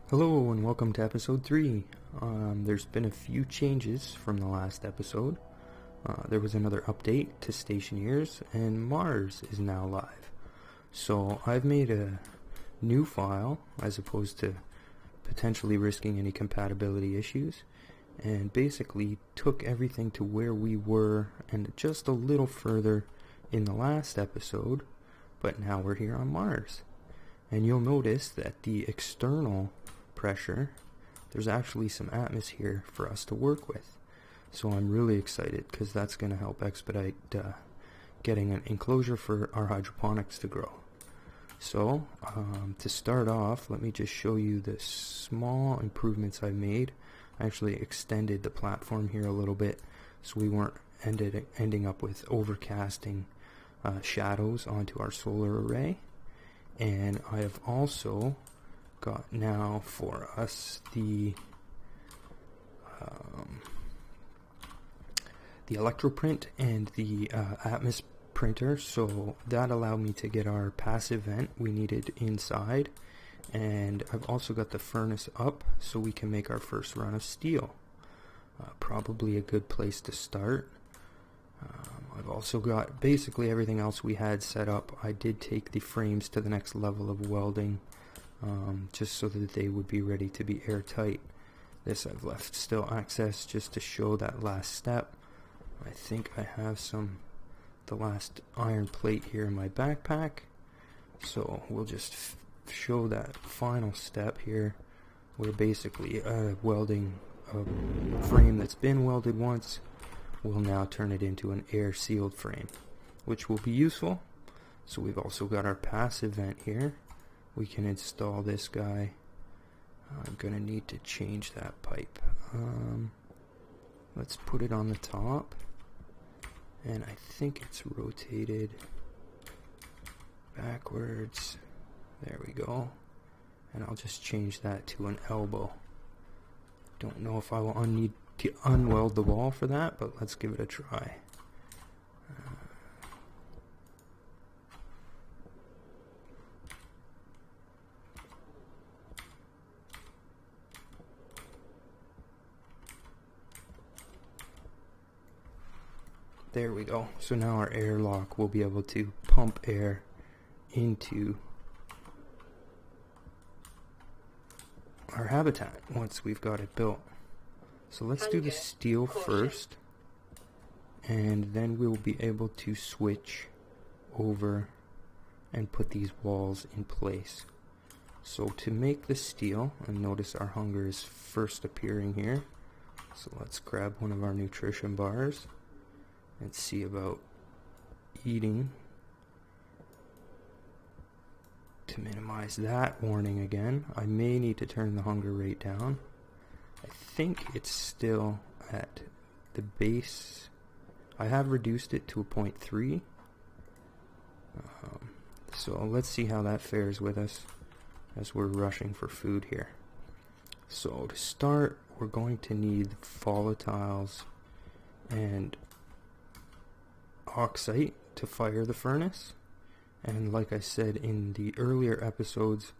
Hello and welcome to episode 3. There's been a few changes from the last episode. There was another update to Stationeers and Mars is now live. So I've made a new file as opposed to potentially risking any compatibility issues, and basically took everything to where we were and just a little further in the last episode, but now we're here on Mars. And you'll notice that the external pressure, there's actually some atmosphere for us to work with. So I'm really excited because that's going to help expedite getting an enclosure for our hydroponics to grow. So to start off, let me just show you the small improvements I made. I actually extended the platform here a little bit so we weren't ending up with overcasting shadows onto our solar array. And I have also got now for us the electroprint and the Atmos printer, so that allowed me to get our passive vent we needed inside. And I've also got the furnace up so we can make our first run of steel. Probably a good place to start. I've also got basically everything else we had set up. I did take the frames to the next level of welding, just so that they would be ready to be airtight. This I've left still access just to show that last step. I think I have the last iron plate here in my backpack, so we'll just show that final step here. We're basically welding a frame that's been welded once. We'll now turn it into an air sealed frame, which will be useful. So we've also got our passive vent here. We can install this guy. I'm gonna need to change that pipe. Let's put it on the top, and I think it's rotated backwards. There we go. And I'll just change that to an elbow. Don't know if I will need to unweld the wall for that, but let's give it a try. There we go. So now our airlock will be able to pump air into our habitat once we've got it built. So let's do the steel first, and then we'll be able to switch over and put these walls in place. So to make the steel, and notice our hunger is first appearing here, so let's grab one of our nutrition bars and see about eating to minimize that warning again. I may need to turn the hunger rate down. I think it's still at the base. I have reduced it to a 0.3. So let's see how that fares with us as we're rushing for food here. So to start, we're going to need volatiles and oxide to fire the furnace. And like I said in the earlier episodes,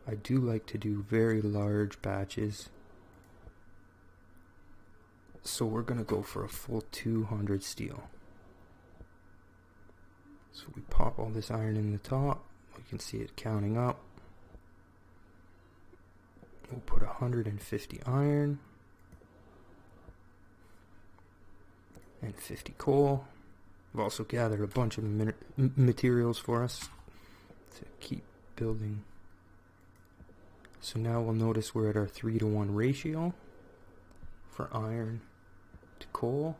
I do like to do very large batches. So we're going to go for a full 200 steel. So we pop all this iron in the top. We can see it counting up. We'll put 150 iron and 50 coal. I've also gathered a bunch of materials for us to keep building. So now we'll notice we're at our 3-to-1 ratio for iron to coal.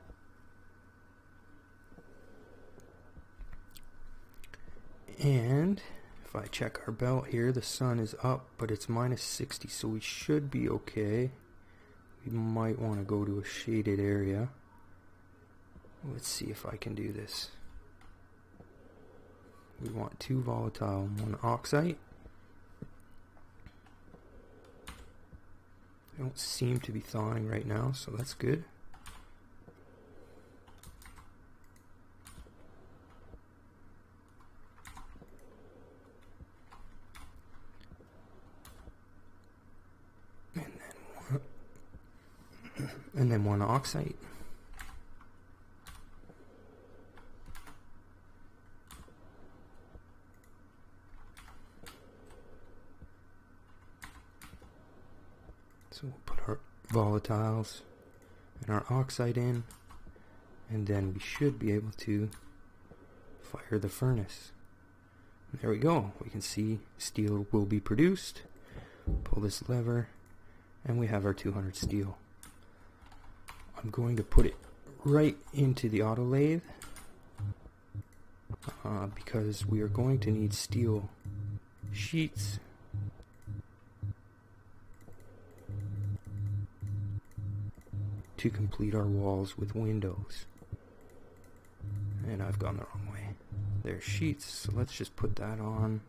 And if I check our belt here, the sun is up, but it's -60, so we should be okay. We might want to go to a shaded area. Let's see if I can do this. We want 2 volatile and 1 oxide. They don't seem to be thawing right now, so that's good. and then one oxide. So we'll put our volatiles and our oxide in, and then we should be able to fire the furnace. There we go. We can see steel will be produced. Pull this lever, and we have our 200 steel. I'm going to put it right into the auto lathe because we are going to need steel sheets to complete our walls with windows. And I've gone the wrong way. There's sheets, so let's just put that on.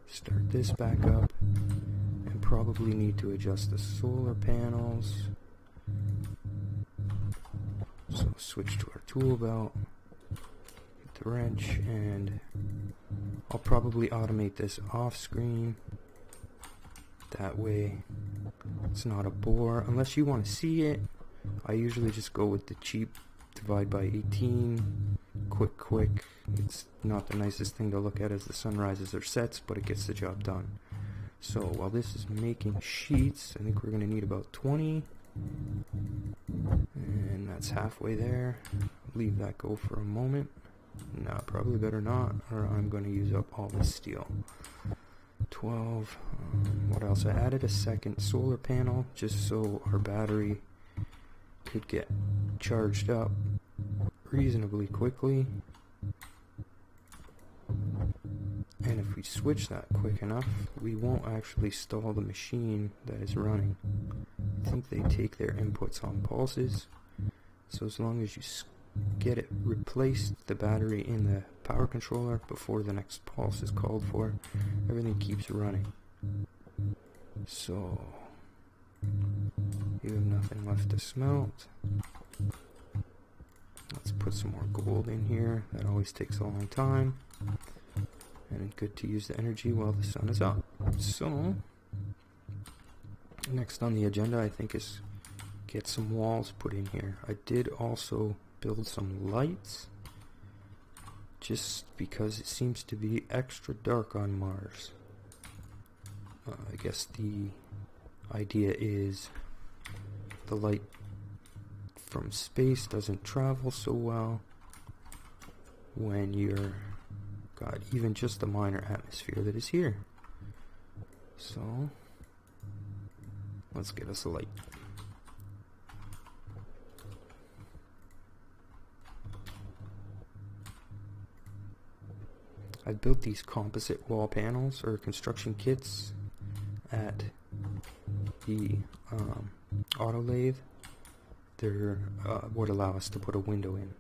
Start this back up, and probably need to adjust the solar panels. So switch to our tool belt, get the wrench, and I'll probably automate this off screen. That way it's not a bore. Unless you want to see it, I usually just go with the cheap divide by 18. Quick. It's not the nicest thing to look at as the sun rises or sets, but it gets the job done. So while this is making sheets, I think we're going to need about 20. And that's halfway there. Leave that go for a moment. No, probably better not, or I'm going to use up all this steel. 12. What else? I added a second solar panel just so our battery could get charged up reasonably quickly. And if we switch that quick enough, we won't actually stall the machine that is running. I think they take their inputs on pulses, so as long as you get it replaced, the battery in the power controller, before the next pulse is called for, everything keeps running. So you have nothing left to smelt. Let's put some more gold in here. That always takes a long time, and good to use the energy while the sun is up. So next on the agenda, I think, is get some walls put in here. I did also build some lights, just because it seems to be extra dark on Mars. I guess the idea is the light from space doesn't travel so well when you're got even just a minor atmosphere that is here. So let's get us a light. I built these composite wall panels or construction kits at the auto lathe. They're what allow us to put a window in.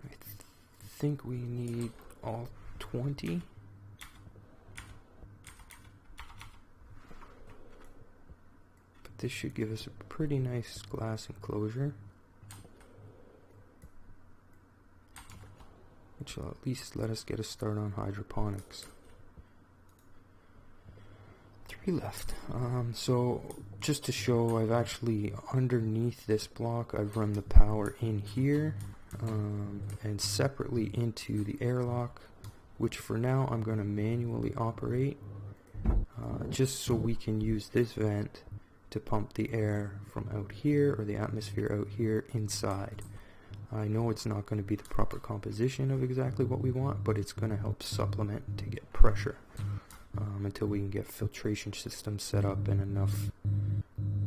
I think we need all 20. But this should give us a pretty nice glass enclosure, which will at least let us get a start on hydroponics. 3 left. So just to show, I've actually, underneath this block, I've run the power in here and separately into the airlock, which for now I'm going to manually operate just so we can use this vent to pump the air from out here, or the atmosphere out here, inside. I know it's not going to be the proper composition of exactly what we want, but it's going to help supplement to get pressure until we can get filtration systems set up and enough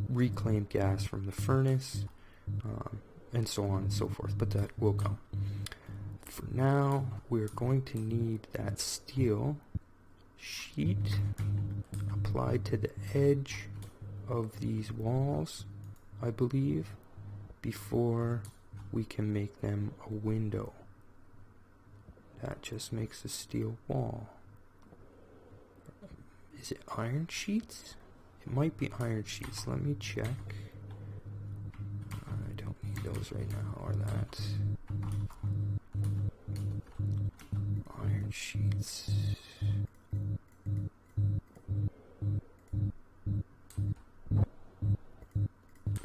reclaimed gas from the furnace, and so on and so forth, but that will come. For now, we're going to need that steel sheet applied to the edge of these walls, I believe, before we can make them a window. That just makes a steel wall. Is it iron sheets? It might be iron sheets. Let me check. I don't need those right now, or that. Iron sheets.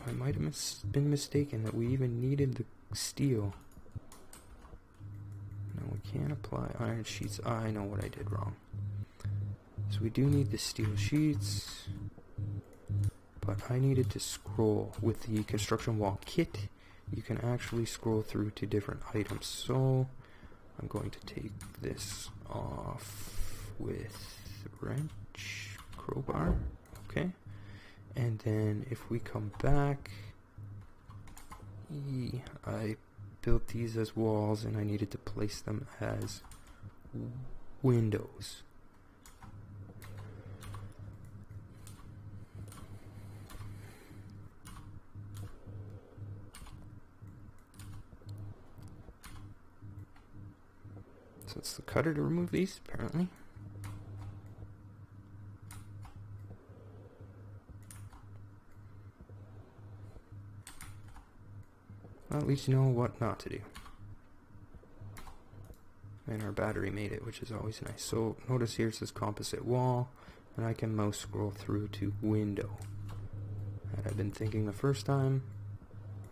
I might have been mistaken that we even needed the steel. No, we can't apply iron sheets. I know what I did wrong. So we do need the steel sheets, but I needed to scroll. With the construction wall kit, you can actually scroll through to different items. So I'm going to take this off with wrench, crowbar, okay. And then if we come back, I built these as walls and I needed to place them as windows. So it's the cutter to remove these, apparently. Well, at least you know what not to do. And our battery made it, which is always nice. So notice here it says composite wall, and I can mouse scroll through to window. Had I been thinking the first time,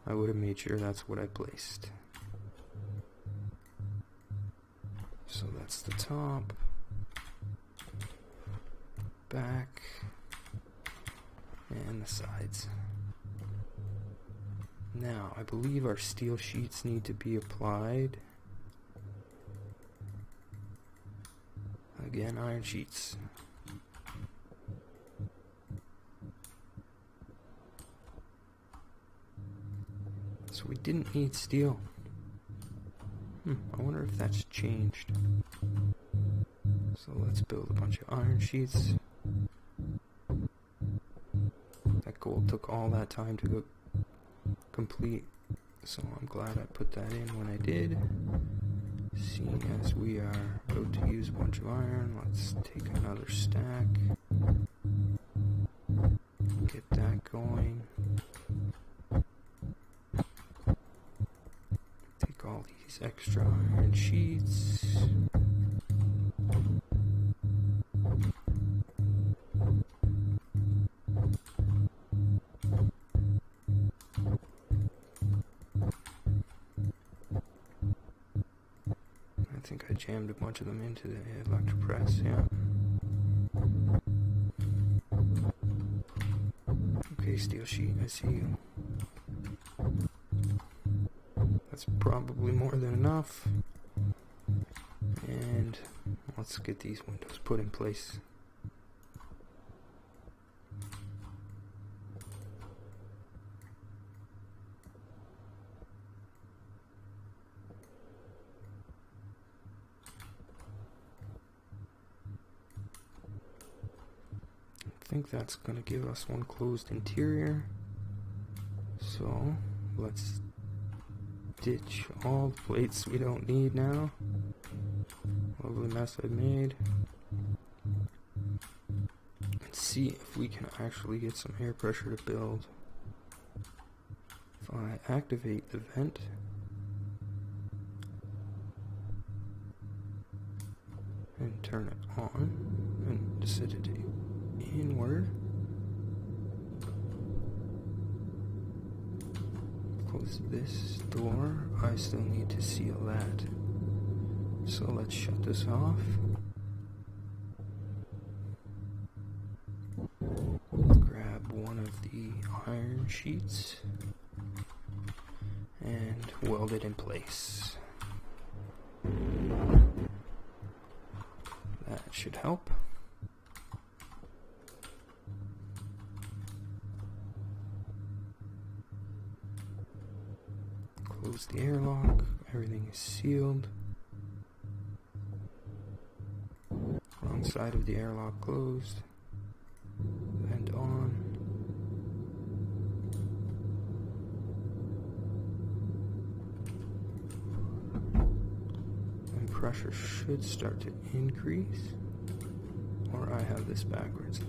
I would have made sure that's what I placed. So that's the top, back, and the sides. Now, I believe our steel sheets need to be applied. Again, iron sheets. So we didn't need steel. I wonder if that's changed. So let's build a bunch of iron sheets. That gold took all that time to go complete, so I'm glad I put that in when I did. Seeing as we are about to use a bunch of iron, let's take another stack. Get that going. Take all these extra iron sheets. I think I jammed a bunch of them into the electric press, yeah. Okay, steel sheet, I see you. That's probably more than enough. And let's get these windows put in place. I think that's going to give us one closed interior. So let's ditch all the plates we don't need now. Lovely mess I made. And see if we can actually get some air pressure to build. If I activate the vent, and turn it on and set it inward, close this door. I still need to seal that, so let's shut this off. Grab one of the iron sheets and weld it in place. That should help. Close the airlock. Everything is sealed. Wrong side of the airlock closed. Vent on. And pressure should start to increase. Or I have this backwards.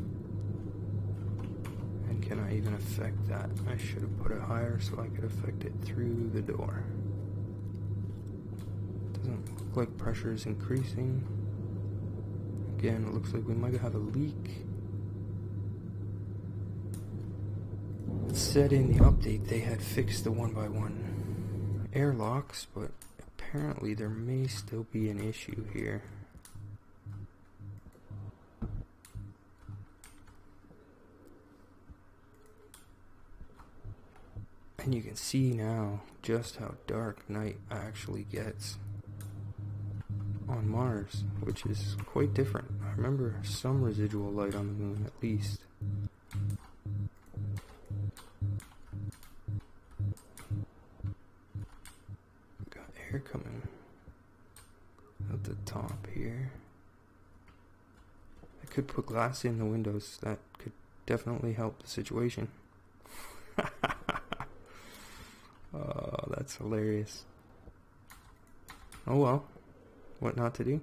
And can I even affect that? I should have put it higher so I could affect it through the door. Doesn't look like pressure is increasing. Again, it looks like we might have a leak. It said in the update they had fixed the 1x1 airlocks, but apparently there may still be an issue here. And you can see now just how dark night actually gets on Mars, which is quite different. I remember some residual light on the moon at least. Got air coming at the top here. I could put glass in the windows. That could definitely help the situation. Oh, that's hilarious. Oh well. What not to do?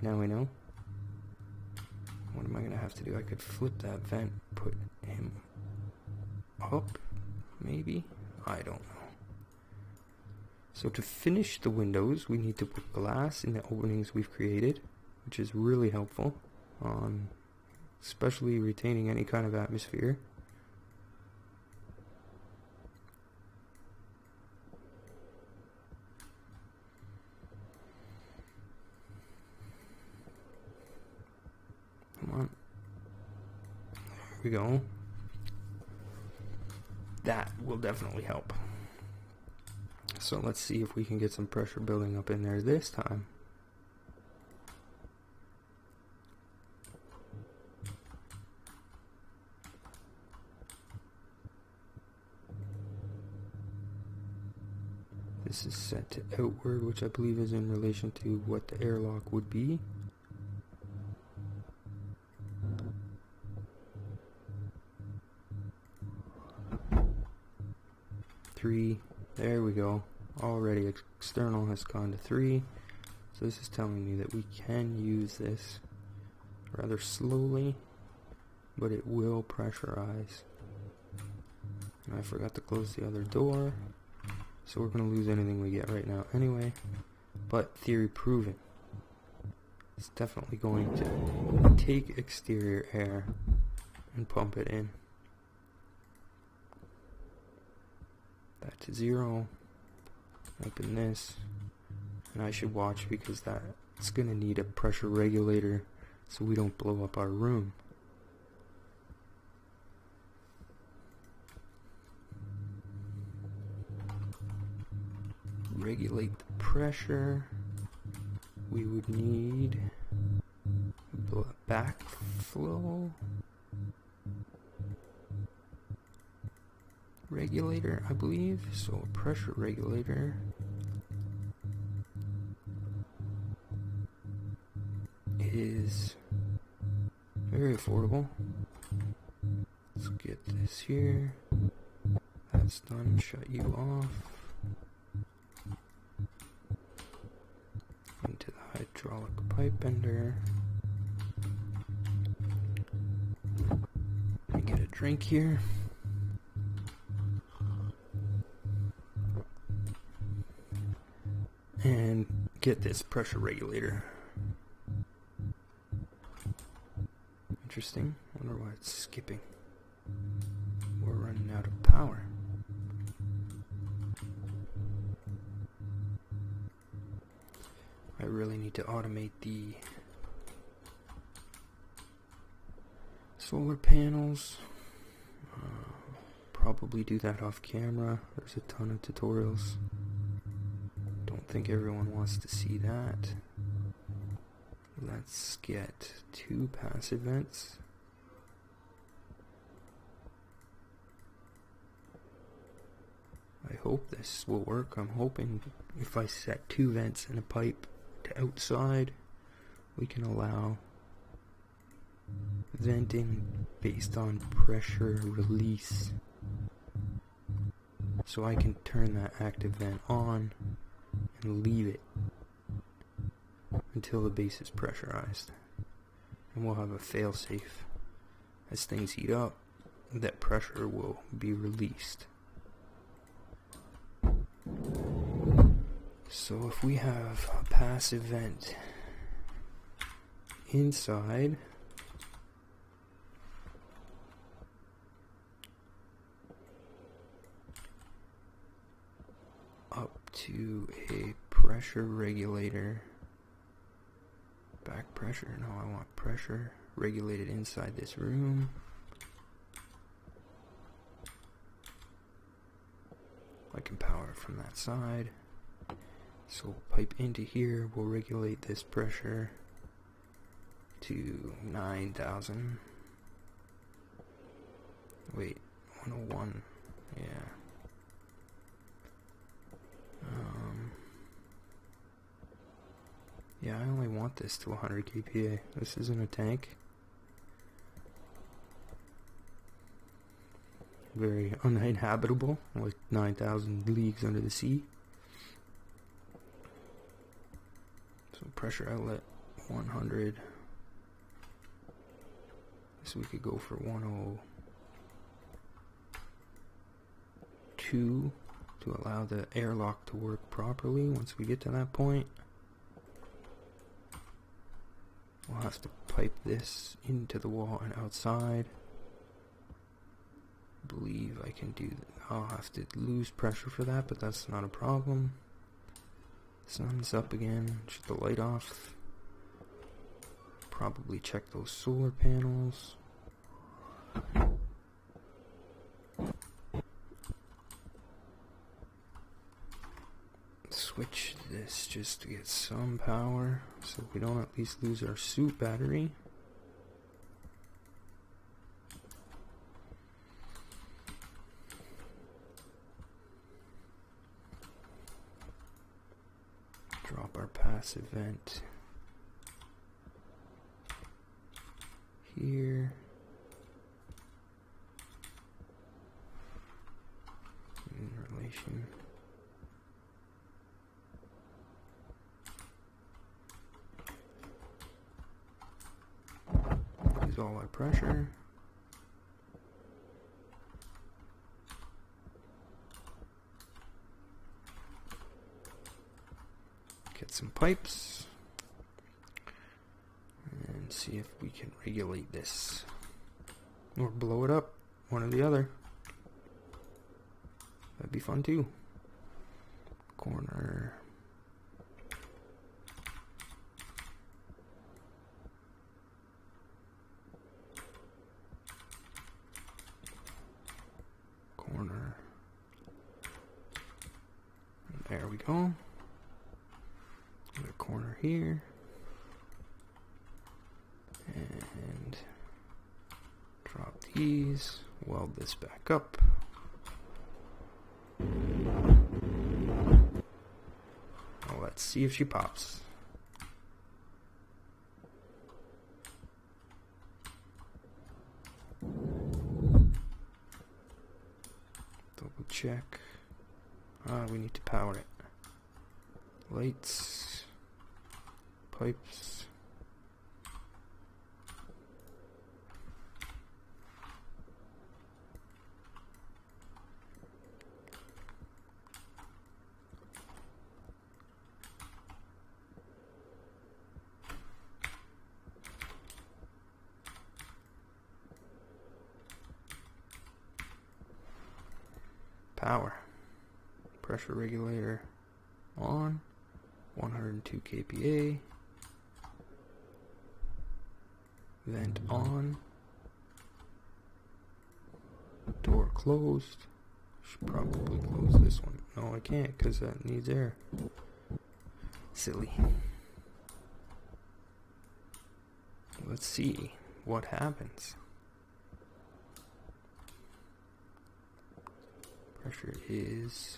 Now we know. What am I going to have to do? I could flip that vent, put him up, maybe? I don't know. So to finish the windows, we need to put glass in the openings we've created, which is really helpful, especially retaining any kind of atmosphere. Come on. There we go. That will definitely help. So let's see if we can get some pressure building up in there this time. This is set to outward, which I believe is in relation to what the airlock would be. Three. There we go. Already external has gone to 3. So this is telling me that we can use this rather slowly, but it will pressurize. And I forgot to close the other door, so we're going to lose anything we get right now anyway. But theory proven. It's definitely going to take exterior air and pump it in. That to 0. Open this, and I should watch because that's going to need a pressure regulator so we don't blow up our room. Regulate the pressure. We would need backflow regulator, I believe. So a pressure regulator is very affordable. Let's get this here. That's done. Shut you off. Into the hydraulic pipe bender. Let me get a drink here. And get this pressure regulator. Interesting. Wonder why it's skipping. We're running out of power. I really need to automate the solar panels. Probably do that off camera. There's a ton of tutorials. Don't think everyone wants to see that. Let's get 2 passive vents. I hope this will work. I'm hoping if I set 2 vents and a pipe to outside, we can allow venting based on pressure release. So I can turn that active vent on and leave it until the base is pressurized. And we'll have a fail-safe as things heat up. that pressure will be released. So if we have a passive vent inside, up to a pressure regulator, back pressure, no, I want pressure regulated inside this room. I can power it from that side. So we'll pipe into here, we'll regulate this pressure to 9,000. Wait, 101, yeah. Yeah, I only want this to 100 kPa. This isn't a tank. Very uninhabitable, like 9,000 leagues under the sea. So pressure outlet 100. So we could go for 102 to allow the airlock to work properly. Once we get to that point, we'll have to pipe this into the wall and outside. I believe I can do that. I'll have to lose pressure for that, but that's not a problem. Sun's up again. Shut the light off. Probably check those solar panels. Switch this just to get some power so we don't at least lose our suit battery. Drop our passive vent here. In relation. Use all our pressure. Get some pipes and see if we can regulate this or blow it up, one or the other. That'd be fun too. Corner. Corner. And there we go. A corner here. And drop these. Weld this back up. Let's see if she pops. Double check. We need to power it. Lights. Pipes. Power. Pressure regulator on. 102 kPa. Vent on. Door closed. Should probably close this one. No, I can't because that needs air. Silly. Let's see what happens. Pressure is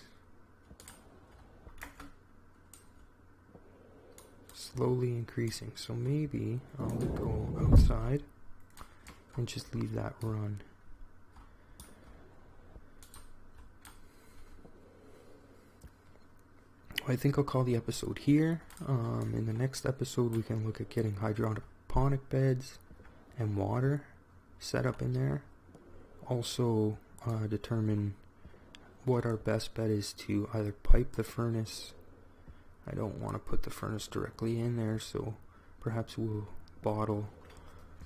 slowly increasing, so maybe I'll go outside and just leave that run. I think I'll call the episode here. In the next episode we can look at getting hydroponic beds and water set up in there. also determine what our best bet is to either pipe the furnace. I don't want to put the furnace directly in there, so perhaps we'll bottle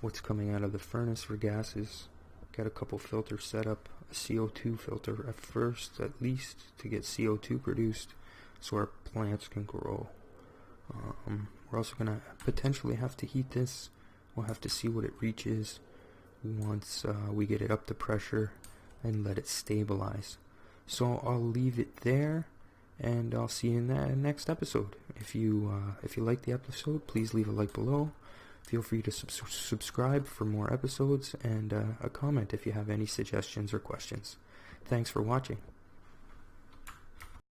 what's coming out of the furnace for gases. Get a couple filters set up, a CO2 filter at first, at least, to get CO2 produced so our plants can grow. We're also going to potentially have to heat this. We'll have to see what it reaches once we get it up to pressure and let it stabilize. So I'll leave it there, and I'll see you in the next episode. If you like the episode, please leave a like below. Feel free to subscribe for more episodes, and a comment if you have any suggestions or questions. Thanks for watching.